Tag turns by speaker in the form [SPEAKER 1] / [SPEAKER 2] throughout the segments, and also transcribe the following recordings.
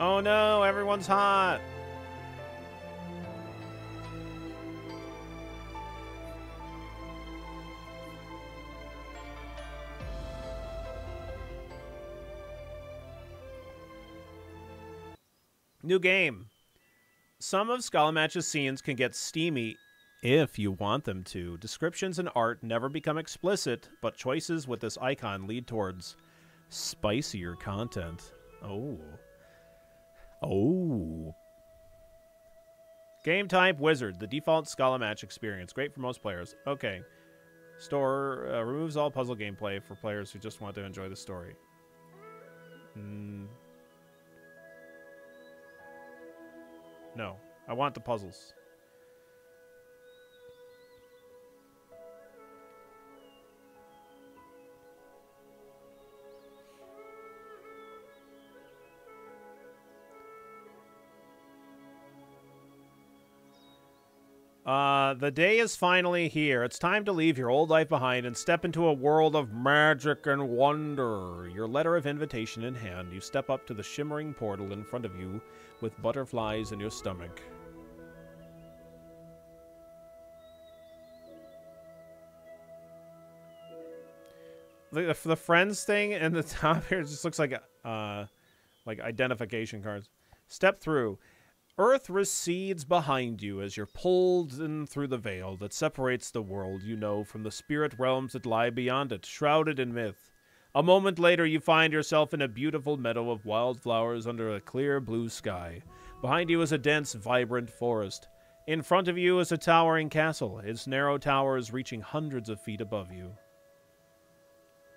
[SPEAKER 1] Oh no, everyone's hot. New game. Some of Scholomatch's scenes can get steamy if you want them to. Descriptions and art never become explicit, but choices with this icon lead towards spicier content. Oh. Oh. Game type Wizard, the default Scholomatch experience. Great for most players. Okay. Store removes all puzzle gameplay for players who just want to enjoy the story. No. I want the puzzles. The day is finally here. It's time to leave your old life behind and step into a world of magic and wonder. Your letter of invitation in hand, you step up to the shimmering portal in front of you with butterflies in your stomach. The friends thing in the top here just looks like identification cards. Step through. Earth recedes behind you as you're pulled in through the veil that separates the world you know from the spirit realms that lie beyond it, shrouded in myth. A moment later, you find yourself in a beautiful meadow of wildflowers under a clear blue sky. Behind you is a dense, vibrant forest. In front of you is a towering castle, its narrow towers reaching hundreds of feet above you.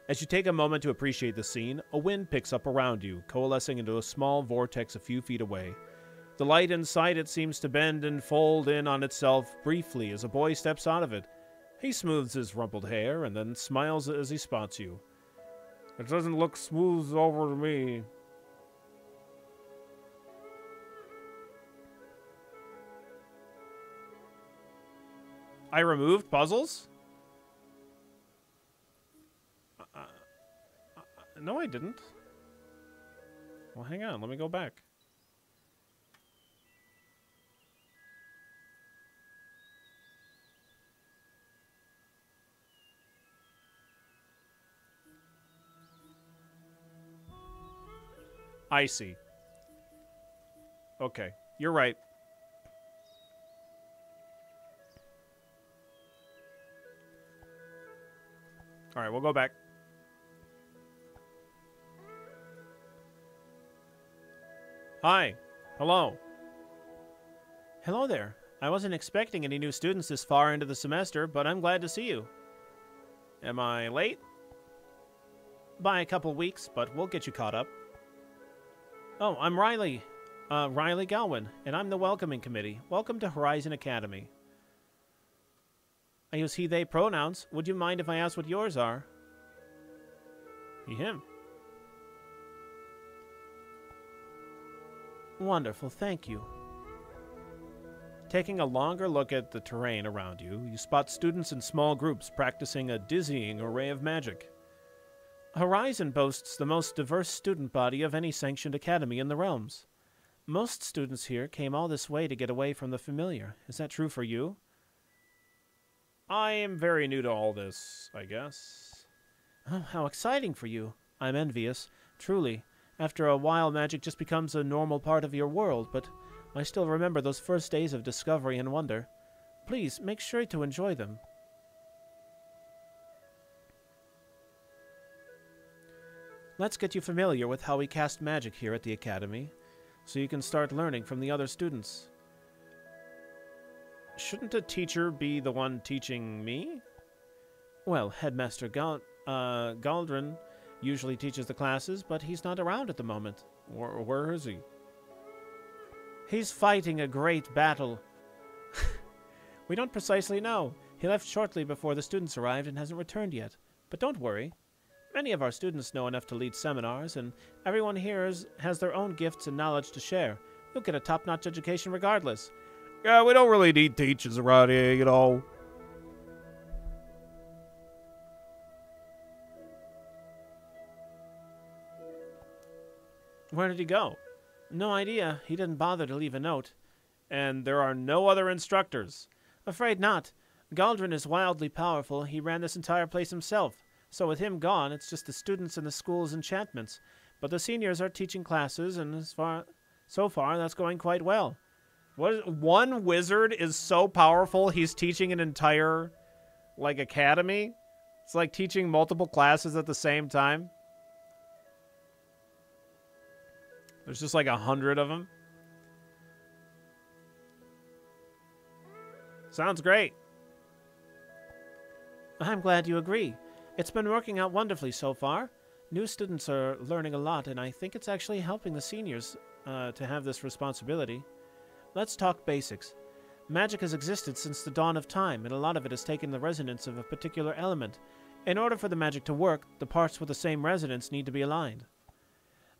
[SPEAKER 1] As you take a moment to appreciate the scene, a wind picks up around you, coalescing into a small vortex a few feet away. The light inside it seems to bend and fold in on itself briefly as a boy steps out of it. He smooths his rumpled hair and then smiles as he spots you. It doesn't look smooth over to me. I removed puzzles? No, I didn't. Well, hang on. Let me go back. I see. Okay, you're right. All right, we'll go back. Hi. Hello. Hello there. I wasn't expecting any new students this far into the semester, but I'm glad to see you. Am I late? By a couple weeks, but we'll get you caught up. Oh, I'm Riley. Riley Galwin, and I'm the Welcoming Committee. Welcome to Horizon Academy. I use he, they pronouns. Would you mind if I ask what yours are? He, him. Wonderful, thank you. Taking a longer look at the terrain around you, you spot students in small groups practicing a dizzying array of magic. Horizon boasts the most diverse student body of any sanctioned academy in the realms. Most students here came all this way to get away from the familiar. Is that true for you? I am very new to all this, I guess. Oh, how exciting for you. I'm envious, truly. After a while, magic just becomes a normal part of your world, but I still remember those first days of discovery and wonder. Please, make sure to enjoy them. Let's get you familiar with how we cast magic here at the Academy, so you can start learning from the other students. Shouldn't a teacher be the one teaching me? Well, Headmaster Galdrin usually teaches the classes, but he's not around at the moment. Where is he? He's fighting a great battle. We don't precisely know. He left shortly before the students arrived and hasn't returned yet. But don't worry. Many of our students know enough to lead seminars, and everyone here has their own gifts and knowledge to share. You'll get a top-notch education regardless. Yeah, we don't really need teachers around here, you know. Where did he go? No idea. He didn't bother to leave a note. And there are no other instructors. Afraid not. Galdrin is wildly powerful. He ran this entire place himself. So with him gone, it's just the students and the school's enchantments. But the seniors are teaching classes, and so far, that's going quite well. One wizard is so powerful, he's teaching an entire, like, academy? It's like teaching multiple classes at the same time. There's just like 100 of them. Sounds great. I'm glad you agree. It's been working out wonderfully so far. New students are learning a lot, and I think it's actually helping the seniors to have this responsibility. Let's talk basics. Magic has existed since the dawn of time, and a lot of it has taken the resonance of a particular element. In order for the magic to work, the parts with the same resonance need to be aligned.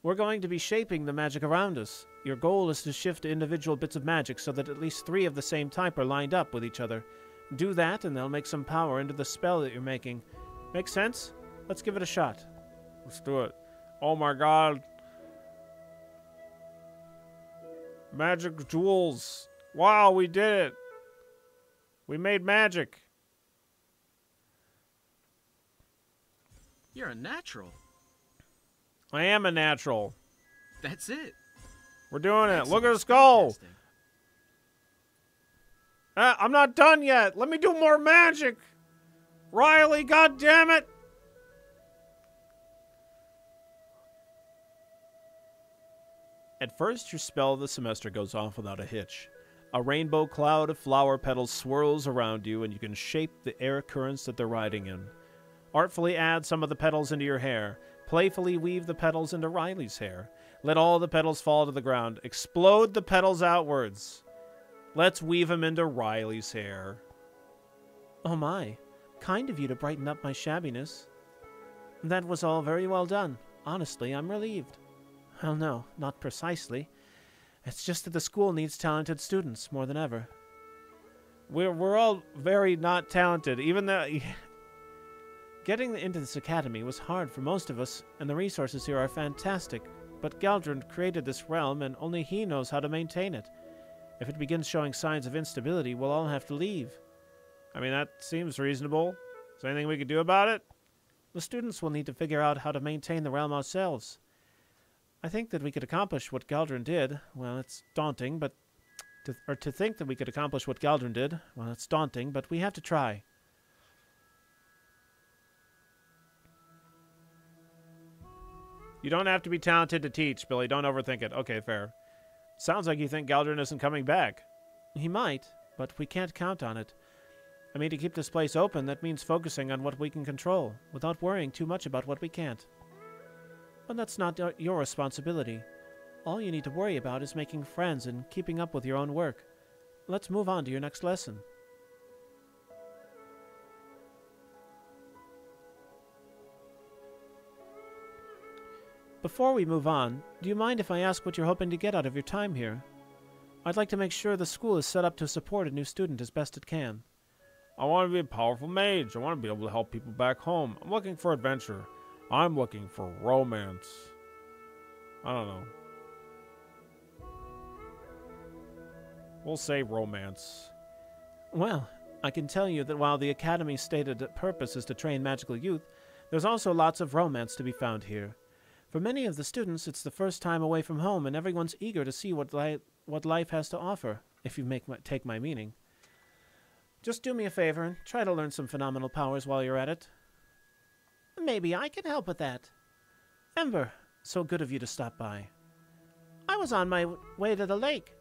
[SPEAKER 1] We're going to be shaping the magic around us. Your goal is to shift individual bits of magic so that at least 3 of the same type are lined up with each other. Do that, and they'll make some power into the spell that you're making. Make sense? Let's give it a shot. Let's do it. Oh my god. Magic jewels. Wow, we did it. We made magic.
[SPEAKER 2] You're a natural.
[SPEAKER 1] I am a natural.
[SPEAKER 2] That's it.
[SPEAKER 1] We're doing it.
[SPEAKER 2] Excellent.
[SPEAKER 1] Look at us go.
[SPEAKER 2] Fantastic.
[SPEAKER 1] I'm not done yet. Let me do more magic. Riley, goddammit. At first, your spell of the semester goes off without a hitch. A rainbow cloud of flower petals swirls around you, and you can shape the air currents that they're riding in. Artfully add some of the petals into your hair. Playfully weave the petals into Riley's hair. Let all the petals fall to the ground. Explode the petals outwards. Let's weave them into Riley's hair. Oh my, kind of you to brighten up my shabbiness. That was all very well done. Honestly, I'm relieved. Well, no, not precisely. It's just that the school needs talented students more than ever. We're all very not talented, even though... Getting into this academy was hard for most of us, and the resources here are fantastic. But Galdrin created this realm, and only he knows how to maintain it. If it begins showing signs of instability, we'll all have to leave. I mean, that seems reasonable. Is there anything we could do about it? The students will need to figure out how to maintain the realm ourselves. I think that we could accomplish what Galdrin did. Well, it's daunting, but... To think that we could accomplish what Galdrin did, well, it's daunting, but we have to try. You don't have to be talented to teach, Billy. Don't overthink it. Okay, fair. Sounds like you think Galdrin isn't coming back. He might, but we can't count on it. I mean, to keep this place open, that means focusing on what we can control, without worrying too much about what we can't. But that's not your responsibility. All you need to worry about is making friends and keeping up with your own work. Let's move on to your next lesson. Before we move on, do you mind if I ask what you're hoping to get out of your time here? I'd like to make sure the school is set up to support a new student as best it can. I want to be a powerful mage. I want to be able to help people back home. I'm looking for adventure. I'm looking for romance. I don't know. We'll say romance. Well, I can tell you that while the Academy's stated purpose is to train magical youth, there's also lots of romance to be found here. For many of the students, it's the first time away from home, and everyone's eager to see what life has to offer, if you take my meaning. Just do me a favor and try to learn some phenomenal powers while you're at it. Maybe I can help with that. Ember, so good of you to stop by. I was on my way to the lake.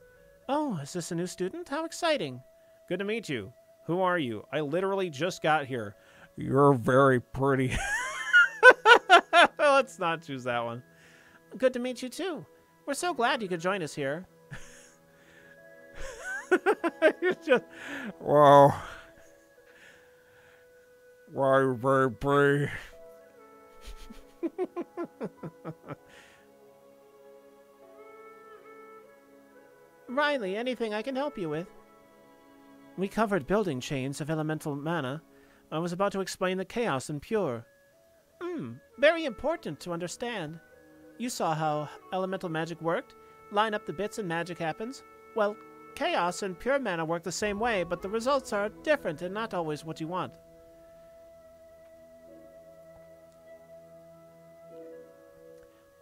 [SPEAKER 1] Oh, is this a new student? How exciting. Good to meet you. Who are you? I literally just got here. You're very pretty. Let's not choose that one. Good to meet you, too. We're so glad you could join us here. You're just... Wow. Wow, you're very pretty. Riley, anything I can help you with? We covered building chains of elemental mana. I was about to explain the chaos and pure. Very important to understand. You saw how elemental magic worked.
[SPEAKER 3] line up the bits and magic happens. Well, chaos and pure mana work the same way, but the results are different and not always what you want.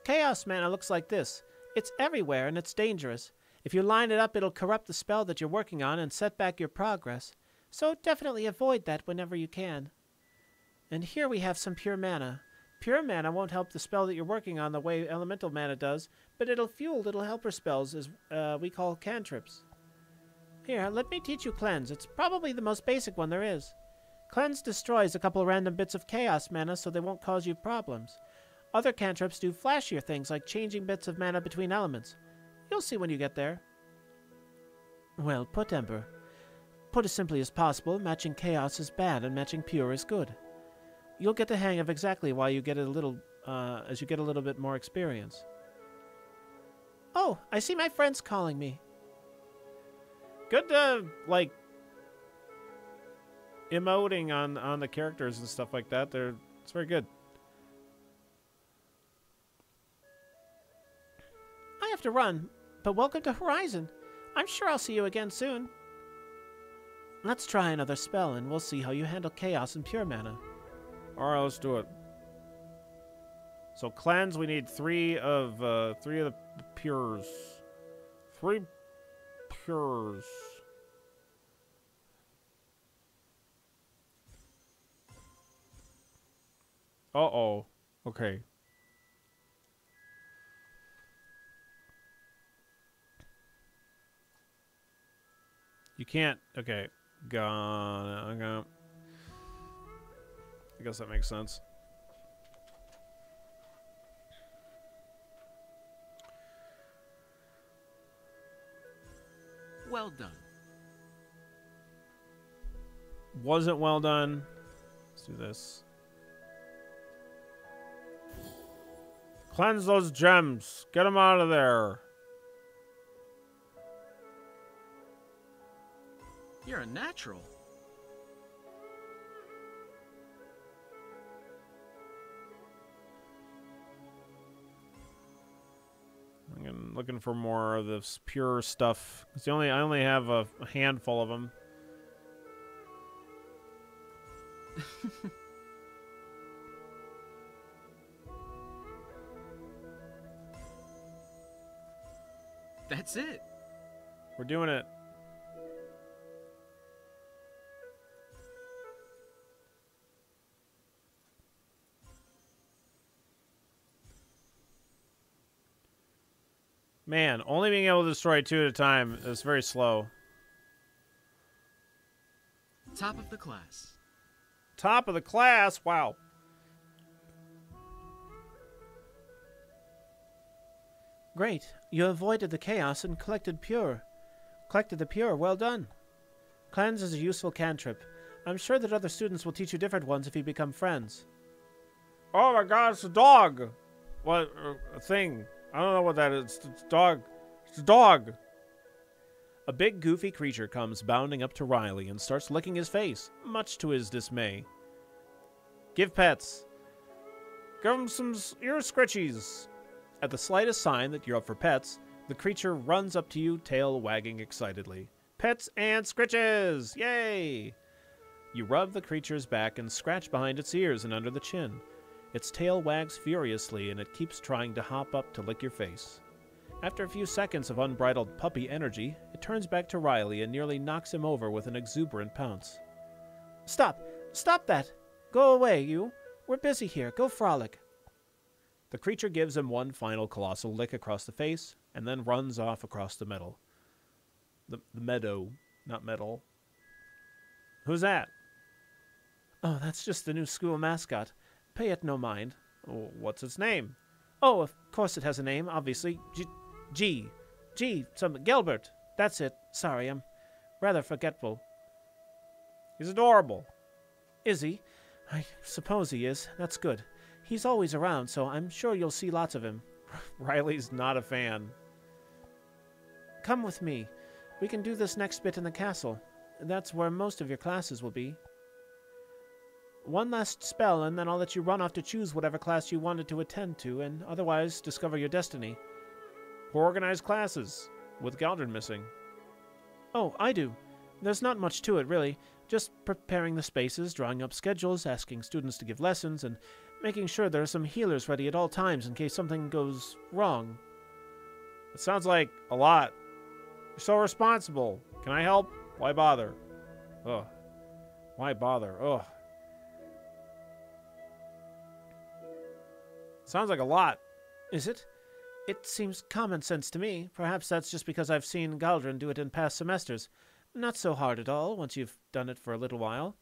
[SPEAKER 3] Chaos mana looks like this. It's everywhere and it's dangerous. If you line it up, it'll corrupt the spell that you're working on and set back your progress. So definitely avoid that whenever you can. And here we have some pure mana. Pure mana won't help the spell that you're working on the way elemental mana does, but it'll fuel little helper spells as we call cantrips. Here, let me teach you Cleanse. It's probably the most basic one there is. Cleanse destroys a couple random bits of chaos mana so they won't cause you problems. Other cantrips do flashier things like changing bits of mana between elements. You'll see when you get there. Well put, Ember. Put as simply as possible, matching chaos is bad and matching pure is good. You'll get the hang of exactly why you get a little, as you get a little bit more experience. Oh, I see my friends calling me.
[SPEAKER 1] Good, like, emoting on the characters and stuff like that. It's very good.
[SPEAKER 3] I have to run, but welcome to Horizon. I'm sure I'll see you again soon. Let's try another spell, and we'll see how you handle chaos and pure mana.
[SPEAKER 1] Alright, let's do it. So cleanse, we need three of the pures. 3 pures. Uh-oh. Okay. You can't. Okay. Gone. Okay. I guess that makes sense.
[SPEAKER 2] Well done.
[SPEAKER 1] Wasn't well done. Let's do this. Cleanse those gems. Get them out of there.
[SPEAKER 2] You're a natural.
[SPEAKER 1] I'm looking for more of this pure stuff. I only have a handful of them.
[SPEAKER 2] That's it.
[SPEAKER 1] We're doing it. Man, only being able to destroy 2 at a time is very slow.
[SPEAKER 2] Top of the class.
[SPEAKER 1] Top of the class? Wow.
[SPEAKER 3] Great. You avoided the chaos and collected the pure. Well done. Cleanse is a useful cantrip. I'm sure that other students will teach you different ones if you become friends.
[SPEAKER 1] Oh my god, it's a dog! What? A thing. I don't know what that is. It's a dog. It's a dog! A big, goofy creature comes bounding up to Riley and starts licking his face, much to his dismay. Give pets. Give him some ear scritchies. At the slightest sign that you're up for pets, the creature runs up to you, tail wagging excitedly. Pets and scritches! Yay! You rub the creature's back and scratch behind its ears and under the chin. Its tail wags furiously, and it keeps trying to hop up to lick your face. After a few seconds of unbridled puppy energy, it turns back to Riley and nearly knocks him over with an exuberant pounce.
[SPEAKER 3] Stop! Stop that! Go away, you! We're busy here. Go frolic.
[SPEAKER 1] The creature gives him one final colossal lick across the face, and then runs off across the meadow. The meadow, not metal. Who's that?
[SPEAKER 3] Oh, that's just the new school mascot. Pay it no mind.
[SPEAKER 1] Oh, what's its name?
[SPEAKER 3] Oh, of course it has a name, obviously. Gilbert. That's it. Sorry, I'm rather forgetful.
[SPEAKER 1] He's adorable.
[SPEAKER 3] Is he? I suppose he is. That's good. He's always around, so I'm sure you'll see lots of him.
[SPEAKER 1] Riley's not a fan.
[SPEAKER 3] Come with me. We can do this next bit in the castle. That's where most of your classes will be. One last spell, and then I'll let you run off to choose whatever class you wanted to attend to, and otherwise discover your destiny.
[SPEAKER 1] Who organized classes with Galdrin missing?
[SPEAKER 3] Oh, I do. There's not much to it, really. Just preparing the spaces, drawing up schedules, asking students to give lessons, and making sure there are some healers ready at all times in case something goes wrong.
[SPEAKER 1] It sounds like a lot. You're so responsible. Can I help? Why bother? Ugh. Why bother? Ugh. Sounds like a lot.
[SPEAKER 3] Is it? It seems common sense to me. Perhaps that's just because I've seen Galdrin do it in past semesters. Not so hard at all, once you've done it for a little while.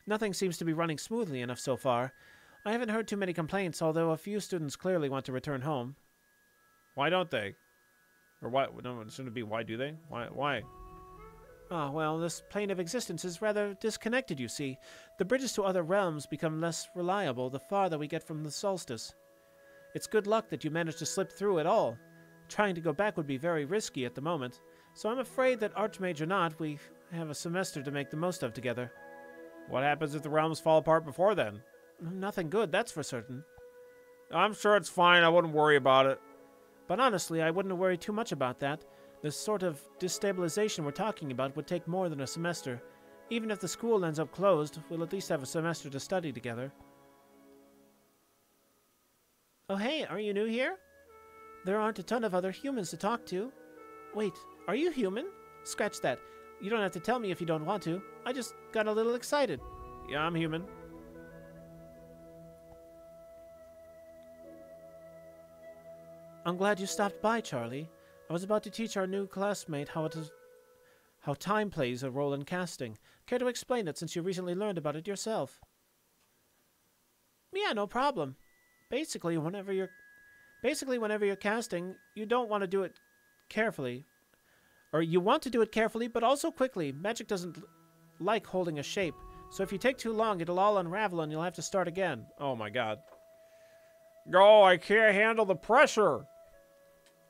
[SPEAKER 3] Nothing seems to be running smoothly enough so far. I haven't heard too many complaints, although a few students clearly want to return home.
[SPEAKER 1] Why don't they? Or why? No, shouldn't it be why do they? Why?
[SPEAKER 3] Ah, well, this plane of existence is rather disconnected, you see. The bridges to other realms become less reliable the farther we get from the solstice. It's good luck that you managed to slip through at all. Trying to go back would be very risky at the moment, so I'm afraid that Archmage or not, we have a semester to make the most of together.
[SPEAKER 1] What happens if the realms fall apart before then?
[SPEAKER 3] Nothing good, that's for certain.
[SPEAKER 1] I'm sure it's fine. I wouldn't worry about it.
[SPEAKER 3] But honestly, I wouldn't worry too much about that. The sort of destabilization we're talking about would take more than a semester. Even if the school ends up closed, we'll at least have a semester to study together. Oh hey, are you new here? There aren't a ton of other humans to talk to. Wait, are you human? Scratch that. You don't have to tell me if you don't want to. I just got a little excited.
[SPEAKER 1] Yeah, I'm human.
[SPEAKER 3] I'm glad you stopped by, Charlie. I was about to teach our new classmate how time plays a role in casting. Care to explain it since you recently learned about it yourself? Yeah, no problem. Basically, whenever you're casting, you don't want to do it carefully. Or you want to do it carefully, but also quickly. Magic doesn't like holding a shape. So if you take too long, it'll all unravel and you'll have to start again.
[SPEAKER 1] Oh my god. No, I can't handle the pressure.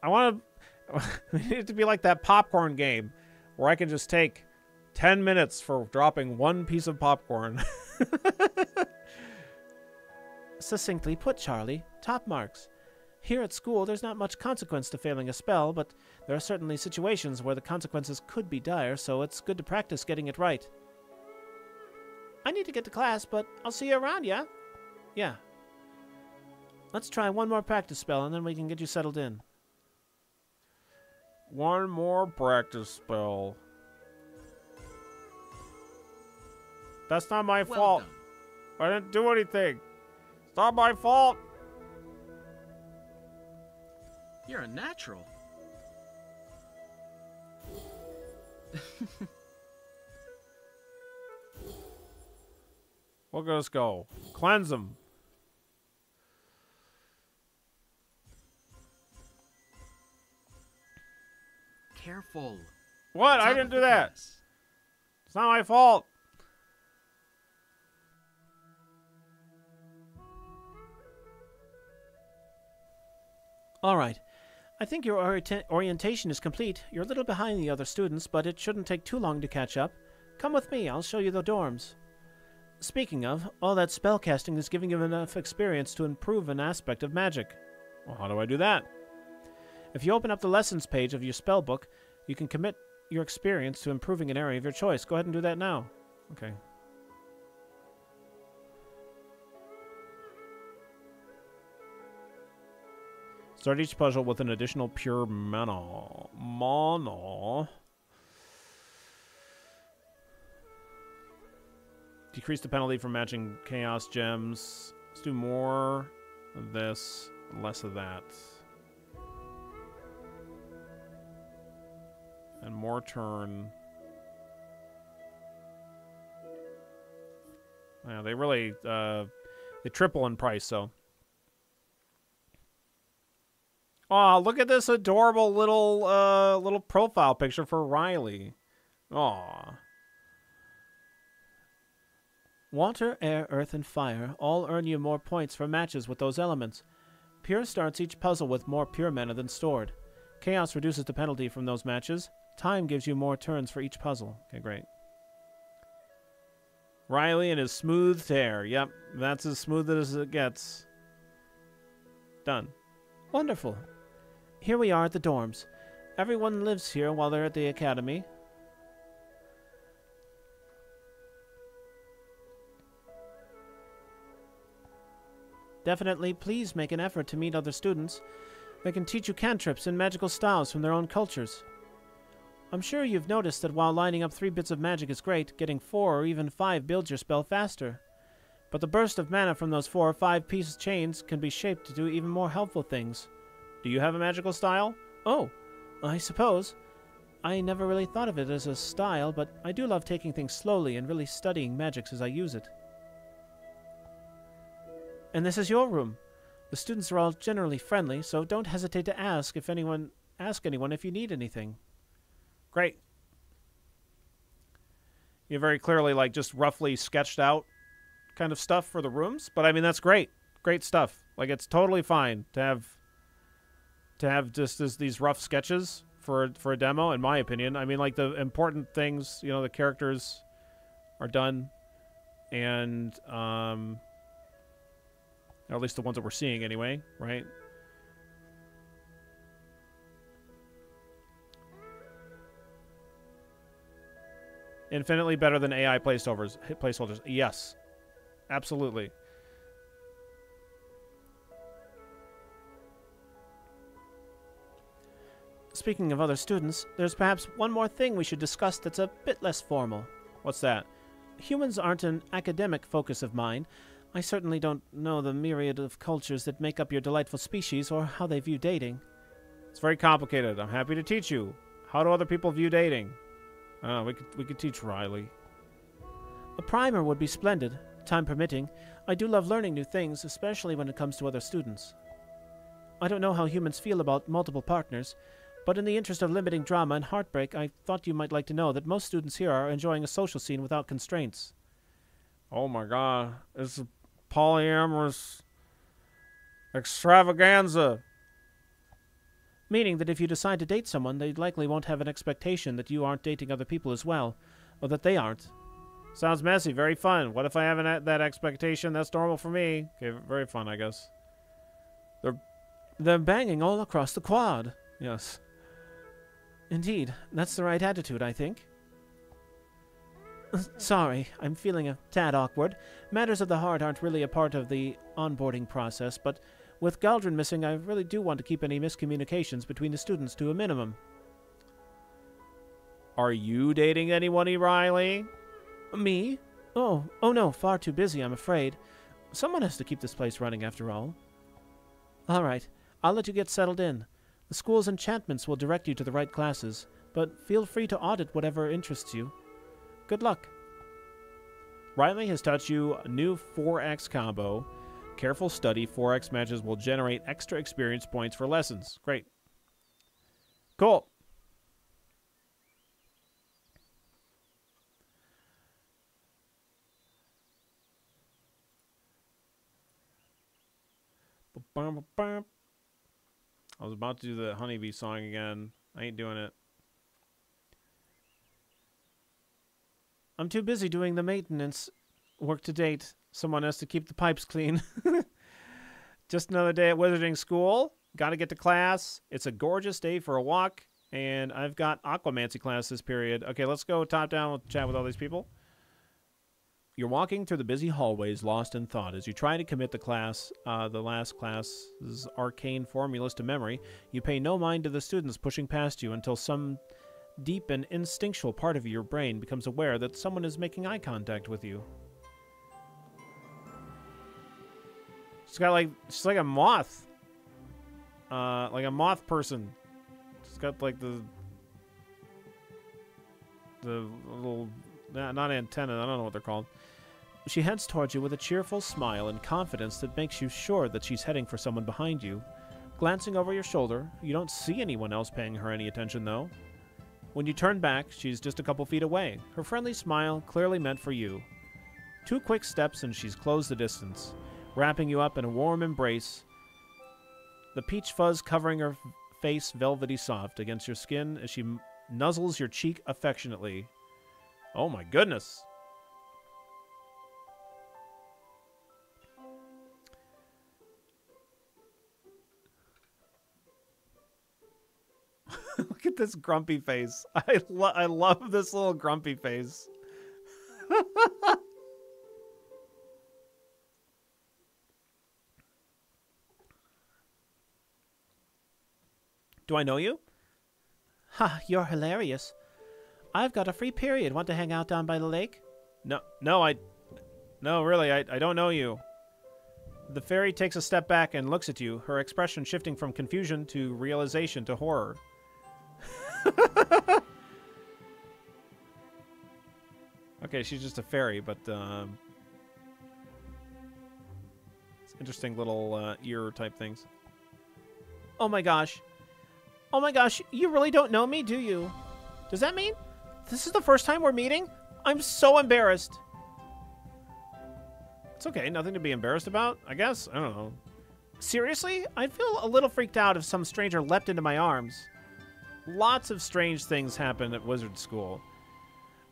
[SPEAKER 1] I want to... We need it to be like that popcorn game where I can just take 10 minutes for dropping one piece of popcorn.
[SPEAKER 3] Succinctly put, Charlie. Top marks. Here at school, there's not much consequence to failing a spell, but there are certainly situations where the consequences could be dire, so it's good to practice getting it right. I need to get to class, but I'll see you around, yeah? Yeah. Let's try one more practice spell, and then we can get you settled in.
[SPEAKER 1] One more practice spell. That's not my fault.
[SPEAKER 2] Done.
[SPEAKER 1] I didn't do anything. It's not my fault.
[SPEAKER 2] You're a natural.
[SPEAKER 1] Look at us go. Cleanse them.
[SPEAKER 2] Careful.
[SPEAKER 1] What? I
[SPEAKER 2] Top
[SPEAKER 1] didn't
[SPEAKER 2] of
[SPEAKER 1] do
[SPEAKER 2] the
[SPEAKER 1] that.
[SPEAKER 2] class.
[SPEAKER 1] It's not my fault.
[SPEAKER 3] All right. I think your orientation is complete. You're a little behind the other students, but it shouldn't take too long to catch up. Come with me. I'll show you the dorms. Speaking of, all that spellcasting is giving you enough experience to improve an aspect of magic.
[SPEAKER 1] Well, how do I do that?
[SPEAKER 3] If you open up the lessons page of your spell book, you can commit your experience to improving an area of your choice. Go ahead and do that now.
[SPEAKER 1] Okay. Start each puzzle with an additional pure mana. Decrease the penalty for matching chaos gems. Let's do more of this, less of that. And more turn. Yeah, they really they triple in price, so. Oh, look at this adorable little profile picture for Riley. Aw.
[SPEAKER 3] Water, air, earth, and fire all earn you more points for matches with those elements. Pure starts each puzzle with more pure mana than stored. Chaos reduces the penalty from those matches. Time gives you more turns for each puzzle.
[SPEAKER 1] Okay, great. Riley and his smoothed hair. Yep, that's as smooth as it gets. Done.
[SPEAKER 3] Wonderful. Here we are at the dorms. Everyone lives here while they're at the academy. Definitely, please make an effort to meet other students. They can teach you cantrips and magical styles from their own cultures. I'm sure you've noticed that while lining up 3 bits of magic is great, getting 4 or even 5 builds your spell faster. But the burst of mana from those 4 or 5 piece chains can be shaped to do even more helpful things.
[SPEAKER 1] Do you have a magical style?
[SPEAKER 3] Oh, I suppose. I never really thought of it as a style, but I do love taking things slowly and really studying magics as I use it. And this is your room. The students are all generally friendly, so don't hesitate to ask anyone if you need anything.
[SPEAKER 1] Great. You very clearly, like, just roughly sketched out kind of stuff for the rooms, but I mean, that's great. Great stuff. Like, it's totally fine to have just these rough sketches for a demo, in my opinion. I mean, like, the important things, you know, the characters are done, and or at least the ones that we're seeing anyway, right? Infinitely better than AI placeholders. Yes. Absolutely.
[SPEAKER 3] Speaking of other students, there's perhaps one more thing we should discuss that's a bit less formal.
[SPEAKER 1] What's that?
[SPEAKER 3] Humans aren't an academic focus of mine. I certainly don't know the myriad of cultures that make up your delightful species or how they view dating.
[SPEAKER 1] It's very complicated. I'm happy to teach you. How do other people view dating? We could teach Riley.
[SPEAKER 3] A primer would be splendid, time permitting. I do love learning new things, especially when it comes to other students. I don't know how humans feel about multiple partners, but in the interest of limiting drama and heartbreak, I thought you might like to know that most students here are enjoying a social scene without constraints.
[SPEAKER 1] Oh my god. It's a polyamorous extravaganza.
[SPEAKER 3] Meaning that if you decide to date someone, they likely won't have an expectation that you aren't dating other people as well, or that they aren't.
[SPEAKER 1] Sounds messy, very fun. What if I have that expectation? That's normal for me. Okay, very fun, I guess.
[SPEAKER 3] They're banging all across the quad. Yes. Indeed, that's the right attitude, I think. Sorry, I'm feeling a tad awkward. Matters of the heart aren't really a part of the onboarding process, but with Galdrin missing, I really do want to keep any miscommunications between the students to a minimum.
[SPEAKER 1] Are you dating anyone, Riley?
[SPEAKER 3] Me? Oh no, far too busy, I'm afraid. Someone has to keep this place running after all. All right, I'll let you get settled in. The school's enchantments will direct you to the right classes, but feel free to audit whatever interests you. Good luck.
[SPEAKER 1] Riley has taught you a new 4X combo. Careful study, 4X matches will generate extra experience points for lessons. Great. Cool. I was about to do the honeybee song again. I ain't doing it.
[SPEAKER 3] I'm too busy doing the maintenance work to date. Someone has to keep the pipes clean.
[SPEAKER 1] Just another day at Wizarding School. Gotta get to class. It's a gorgeous day for a walk. And I've got Aquamancy class this period. Okay, let's go top down. We'll chat with all these people. You're walking through the busy hallways, lost in thought. As you try to commit the last class's arcane formulas to memory, you pay no mind to the students pushing past you until some deep and instinctual part of your brain becomes aware that someone is making eye contact with you. She's like a moth. Like a moth person. She's got like the little, not antenna, I don't know what they're called.
[SPEAKER 3] She heads towards you with a cheerful smile and confidence that makes you sure that she's heading for someone behind you. Glancing over your shoulder, you don't see anyone else paying her any attention, though. When you turn back, she's just a couple feet away, her friendly smile clearly meant for you. 2 quick steps and she's closed the distance, wrapping you up in a warm embrace, the peach fuzz covering her face velvety soft against your skin as she nuzzles your cheek affectionately.
[SPEAKER 1] Oh my goodness. at this grumpy face. I love this little grumpy face. Do I know you?
[SPEAKER 3] Ha, you're hilarious. I've got a free period. Want to hang out down by the lake?
[SPEAKER 1] No, really, I don't know you. The fairy takes a step back and looks at you, her expression shifting from confusion to realization to horror. Okay, she's just a fairy, but it's interesting little ear type things.
[SPEAKER 3] Oh my gosh. Oh my gosh, you really don't know me, do you? Does that mean this is the first time we're meeting? I'm so embarrassed.
[SPEAKER 1] It's okay, nothing to be embarrassed about, I guess. I don't know.
[SPEAKER 3] Seriously? I'd feel a little freaked out if some stranger leapt into my arms.
[SPEAKER 1] Lots of strange things happen at wizard school.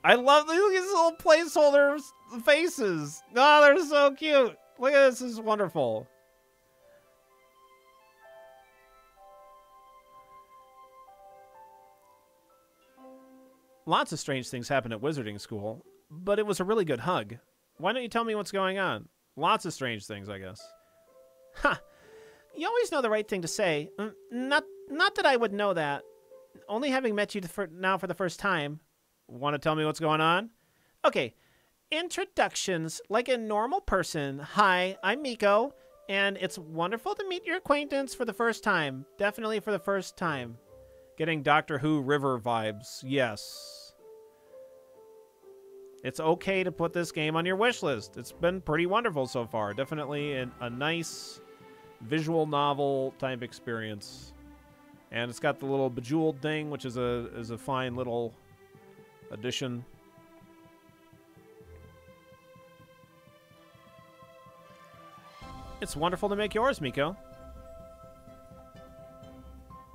[SPEAKER 1] I love these little placeholder faces. Oh, they're so cute. Look at this. This is wonderful. Lots of strange things happen at wizarding school, but it was a really good hug. Why don't you tell me what's going on? Lots of strange things, I guess.
[SPEAKER 3] Ha! You always know the right thing to say. Not that I would know that. Only having met you now for the first time.
[SPEAKER 1] Want to tell me what's going on?
[SPEAKER 3] Okay. Introductions. Like a normal person. Hi, I'm Miko, and it's wonderful to meet your acquaintance for the first time. Definitely for the first time.
[SPEAKER 1] Getting Doctor Who River vibes. Yes. It's okay to put this game on your wish list. It's been pretty wonderful so far. Definitely a nice visual novel type experience. And it's got the little bejeweled thing, which is a fine little addition. It's wonderful to make yours, Miko.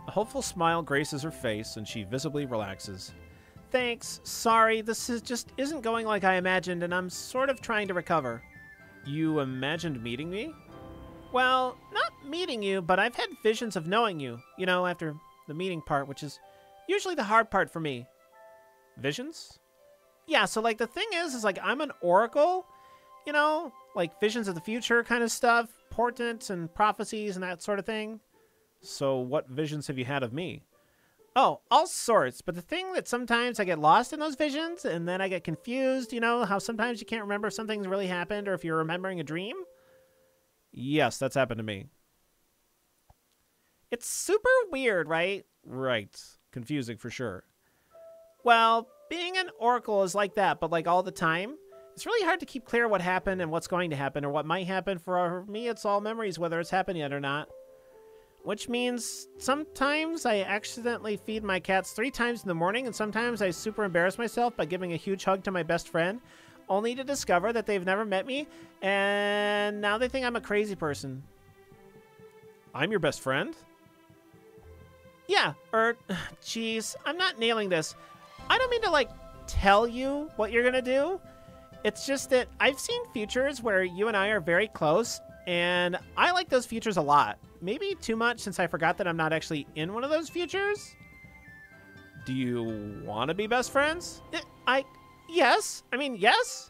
[SPEAKER 1] A hopeful smile graces her face, and she visibly relaxes.
[SPEAKER 3] Thanks. Sorry, this just isn't going like I imagined, and I'm sort of trying to recover.
[SPEAKER 1] You imagined meeting me?
[SPEAKER 3] Well, not meeting you, but I've had visions of knowing you. You know, after the meeting part, which is usually the hard part for me.
[SPEAKER 1] Visions?
[SPEAKER 3] Yeah, so like the thing is like I'm an oracle, you know, like visions of the future kind of stuff, portents and prophecies and that sort of thing.
[SPEAKER 1] So what visions have you had of me?
[SPEAKER 3] Oh, all sorts. But the thing that sometimes I get lost in those visions and then I get confused, you know, how sometimes you can't remember if something's really happened or if you're remembering a dream?
[SPEAKER 1] Yes, that's happened to me.
[SPEAKER 3] It's super weird, right?
[SPEAKER 1] Right. Confusing for sure.
[SPEAKER 3] Well, being an oracle is like that, but like all the time. It's really hard to keep clear what happened and what's going to happen or what might happen. For me, it's all memories, whether it's happened yet or not. Which means sometimes I accidentally feed my cats 3 times in the morning, and sometimes I super embarrass myself by giving a huge hug to my best friend, only to discover that they've never met me, and now they think I'm a crazy person.
[SPEAKER 1] I'm your best friend?
[SPEAKER 3] Yeah, geez, I'm not nailing this. I don't mean to, like, tell you what you're gonna do. It's just that I've seen futures where you and I are very close, and I like those futures a lot. Maybe too much since I forgot that I'm not actually in one of those futures.
[SPEAKER 1] Do you want to be best friends?
[SPEAKER 3] Yes. I mean, yes.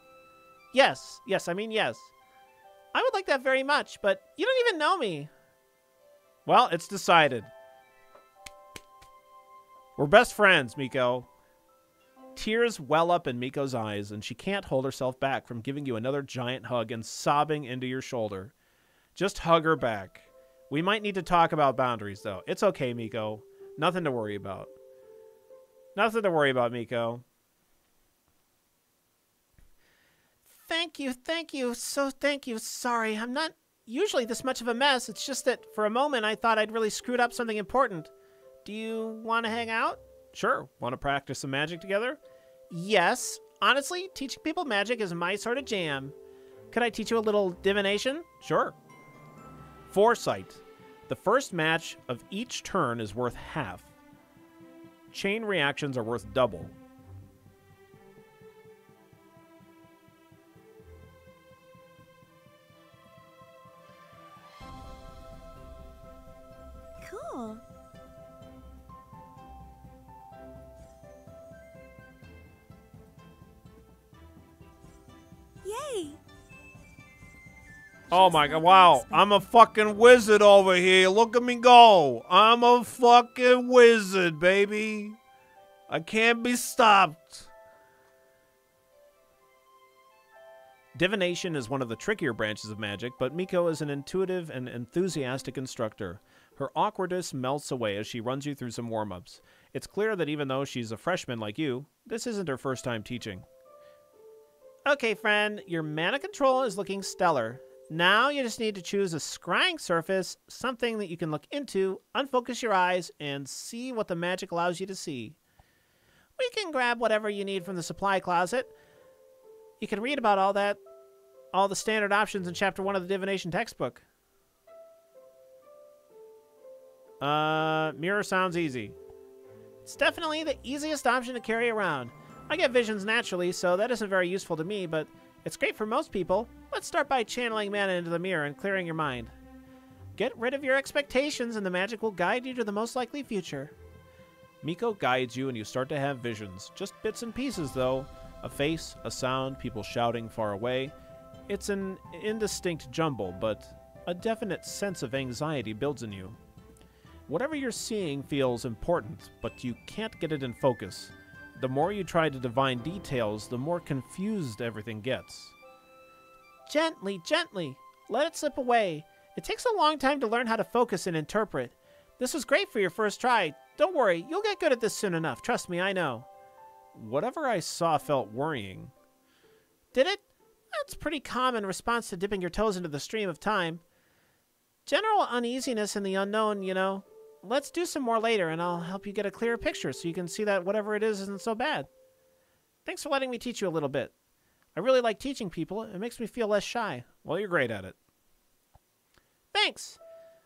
[SPEAKER 3] Yes, I mean, yes. I would like that very much, but you don't even know me.
[SPEAKER 1] Well, it's decided. We're best friends, Miko. Tears well up in Miko's eyes, and she can't hold herself back from giving you another giant hug and sobbing into your shoulder. Just hug her back. We might need to talk about boundaries, though. It's okay, Miko. Nothing to worry about. Nothing to worry about, Miko.
[SPEAKER 3] Thank you. So thank you. Sorry, I'm not usually this much of a mess. It's just that for a moment I thought I'd really screwed up something important. Do you want to hang out?
[SPEAKER 1] Sure. Want to practice some magic together?
[SPEAKER 3] Yes. Honestly, teaching people magic is my sort of jam. Could I teach you a little divination?
[SPEAKER 1] Sure. Foresight. The first match of each turn is worth half. Chain reactions are worth double.
[SPEAKER 4] Cool. way.
[SPEAKER 1] Oh
[SPEAKER 4] Just
[SPEAKER 1] my god,
[SPEAKER 4] like I
[SPEAKER 1] wow.
[SPEAKER 4] expected.
[SPEAKER 1] I'm a fucking wizard over here. Look at me go. I'm a fucking wizard, baby. I can't be stopped. Divination is one of the trickier branches of magic, but Miko is an intuitive and enthusiastic instructor. Her awkwardness melts away as she runs you through some warm-ups. It's clear that even though she's a freshman like you, this isn't her first time teaching.
[SPEAKER 3] Okay, friend, your mana control is looking stellar. Now you just need to choose a scrying surface, something that you can look into, unfocus your eyes, and see what the magic allows you to see. We can grab whatever you need from the supply closet. You can read about all the standard options in Chapter 1 of the Divination textbook. Mirror sounds easy. It's definitely the easiest option to carry around. I get visions naturally, so that isn't very useful to me, but it's great for most people. Let's start by channeling mana into the mirror and clearing your mind. Get rid of your expectations and the magic will guide you to the most likely future.
[SPEAKER 1] Miko guides you and you start to have visions. Just bits and pieces, though. A face, a sound, people shouting far away. It's an indistinct jumble, but a definite sense of anxiety builds in you. Whatever you're seeing feels important, but you can't get it in focus. The more you try to divine details, the more confused everything gets.
[SPEAKER 3] Gently, gently. Let it slip away. It takes a long time to learn how to focus and interpret. This was great for your first try. Don't worry, you'll get good at this soon enough. Trust me, I know.
[SPEAKER 1] Whatever I saw felt worrying.
[SPEAKER 3] Did it? That's pretty common response to dipping your toes into the stream of time. General uneasiness in the unknown, you know. Let's do some more later, and I'll help you get a clearer picture so you can see that whatever it is isn't so bad. Thanks for letting me teach you a little bit. I really like teaching people. It makes me feel less shy.
[SPEAKER 1] Well, you're great at it.
[SPEAKER 3] Thanks.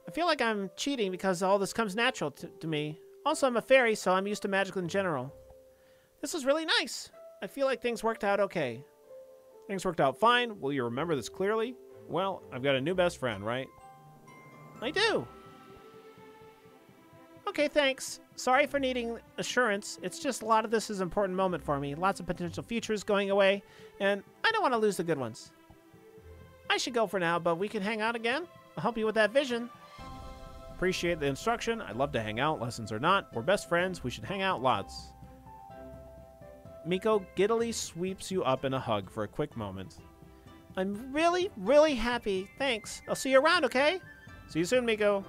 [SPEAKER 3] I feel like I'm cheating because all this comes natural to me. Also, I'm a fairy, so I'm used to magic in general. This was really nice. I feel like things worked out okay.
[SPEAKER 1] Things worked out fine. Will you remember this clearly? Well, I've got a new best friend, right?
[SPEAKER 3] I do. Okay, thanks. Sorry for needing assurance. It's just a lot of this is an important moment for me. Lots of potential futures going away, and I don't want to lose the good ones. I should go for now, but we can hang out again. I'll help you with that vision.
[SPEAKER 1] Appreciate the instruction. I'd love to hang out, lessons or not. We're best friends. We should hang out lots. Miko giddily sweeps you up in a hug for a quick moment.
[SPEAKER 3] I'm really, really happy. Thanks. I'll see you around, okay?
[SPEAKER 1] See you soon, Miko.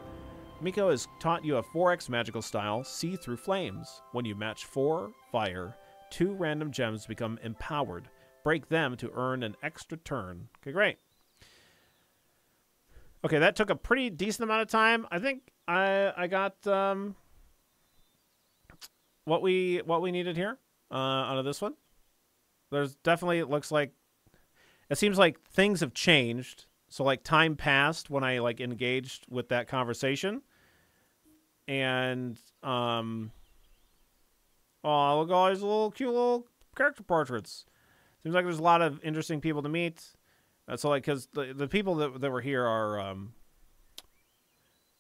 [SPEAKER 1] Miko has taught you a 4x magical style, See Through Flames. When you match 4 fire, 2 random gems become empowered. Break them to earn an extra turn. Okay, great. Okay, that took a pretty decent amount of time. I think I got what we needed here out of this one. There's definitely, it looks like, it seems like things have changed. So like time passed when I like engaged with that conversation. And oh, look at all these little cute little character portraits. Seems like there's a lot of interesting people to meet. So like, because the people that were here are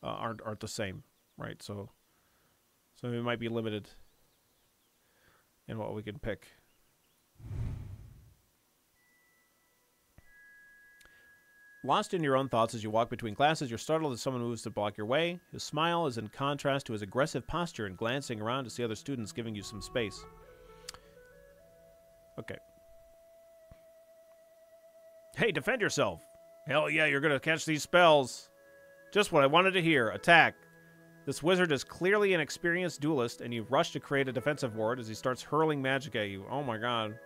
[SPEAKER 1] aren't the same, right? So we might be limited in what we can pick. Lost in your own thoughts as you walk between classes, you're startled as someone moves to block your way. His smile is in contrast to his aggressive posture and glancing around to see other students giving you some space. Okay. Hey, defend yourself. Hell yeah, you're going to catch these spells. Just what I wanted to hear. Attack. This wizard is clearly an experienced duelist, and you rush to create a defensive ward as he starts hurling magic at you. Oh my god.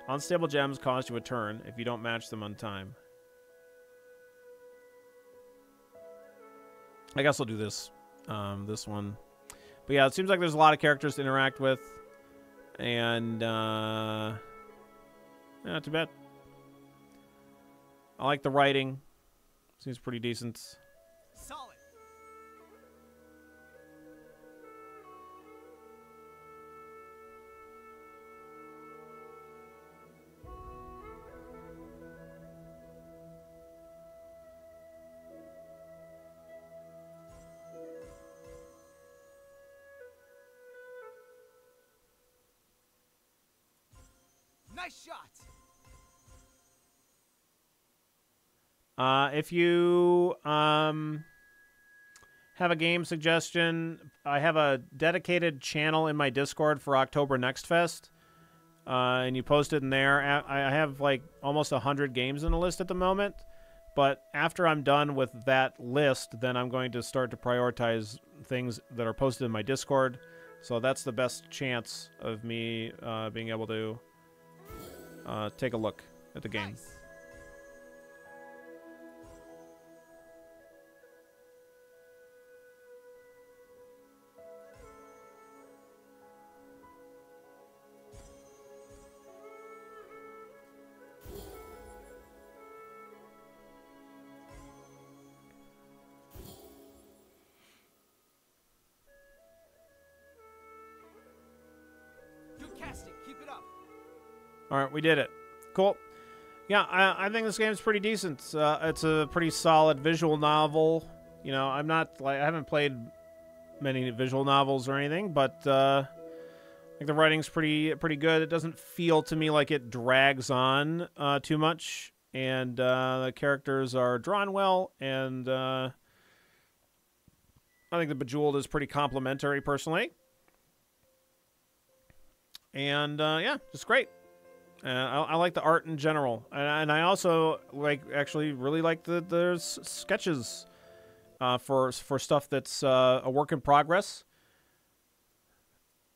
[SPEAKER 1] Unstable gems cost you a turn if you don't match them on time. I guess I'll do this. This one. But yeah, it seems like there's a lot of characters to interact with. And, not too bad. I like the writing. Seems pretty decent.
[SPEAKER 2] Solid. Nice shot.
[SPEAKER 1] If you have a game suggestion, I have a dedicated channel in my Discord for October NextFest, and you post it in there. I have like almost 100 games in the list at the moment, but after I'm done with that list, then I'm going to start to prioritize things that are posted in my Discord. So that's the best chance of me being able to take a look at the game.
[SPEAKER 4] Nice. Good casting. Keep it up.
[SPEAKER 1] All right, we did it. Cool. Yeah, I think this game's pretty decent. It's a pretty solid visual novel. You know, I haven't played many visual novels or anything, but I think the writing's pretty good. It doesn't feel to me like it drags on too much, and the characters are drawn well, and I think the Bejeweled is pretty complimentary, personally. And yeah, just great. I like the art in general, and I also actually really like there's sketches for stuff that's a work in progress.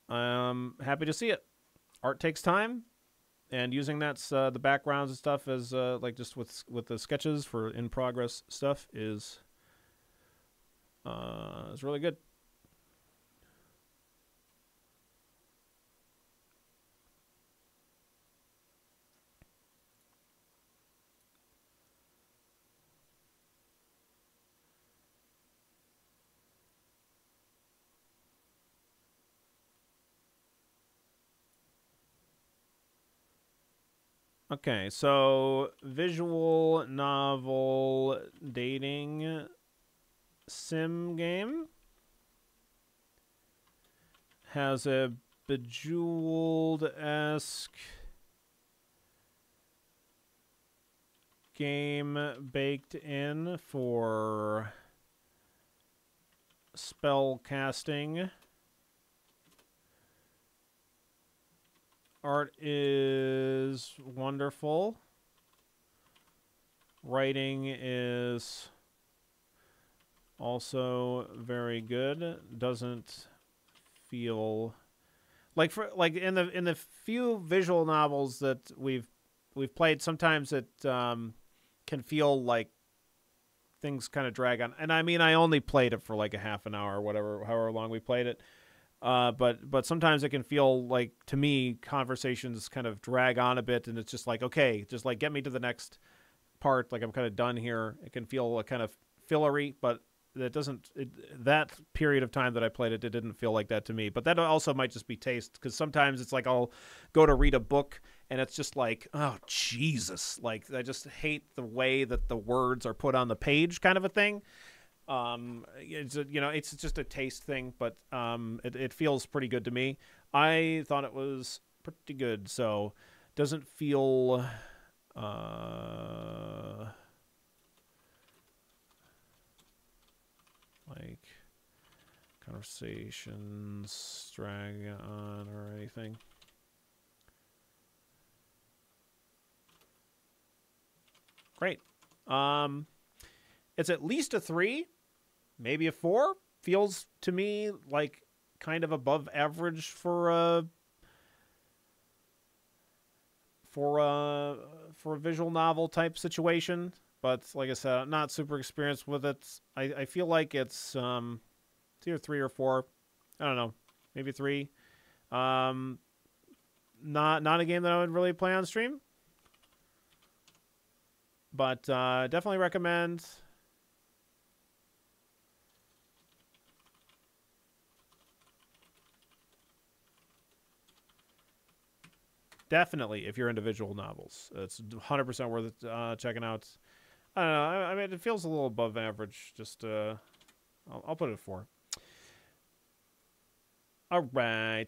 [SPEAKER 1] I'm happy to see it. Art takes time, and using the backgrounds and stuff as like just with the sketches for in progress stuff is really good. Okay, so visual novel dating sim game has a Bejeweled-esque game baked in for spell casting. Art is wonderful. Writing is also very good. Doesn't feel like in the few visual novels that we've played, sometimes it can feel like things kind of drag on. And I mean, I only played it for like a half an hour or whatever, however long we played it. But sometimes it can feel like, to me, conversations kind of drag on a bit, and it's just like, okay, just like get me to the next part. Like I'm kind of done here. It can feel kind of fillery, but that doesn't. That period of time that I played it, it didn't feel like that to me. But that also might just be taste, because sometimes it's like I'll go to read a book and it's just like, oh Jesus, like I just hate the way that the words are put on the page, kind of a thing. It's just a taste thing, but it feels pretty good to me. I thought it was pretty good, so doesn't feel like conversations drag on or anything. Great. It's at least a 3. Maybe a 4. Feels to me like kind of above average for a visual novel type situation. But like I said, I'm not super experienced with it. I feel like it's either 3 or 4. I don't know, maybe 3. Not a game that I would really play on stream, but definitely recommend. Definitely, if you're into visual novels, it's 100% worth it checking out. I don't know. I mean, it feels a little above average. Just, I'll put it at 4. All right.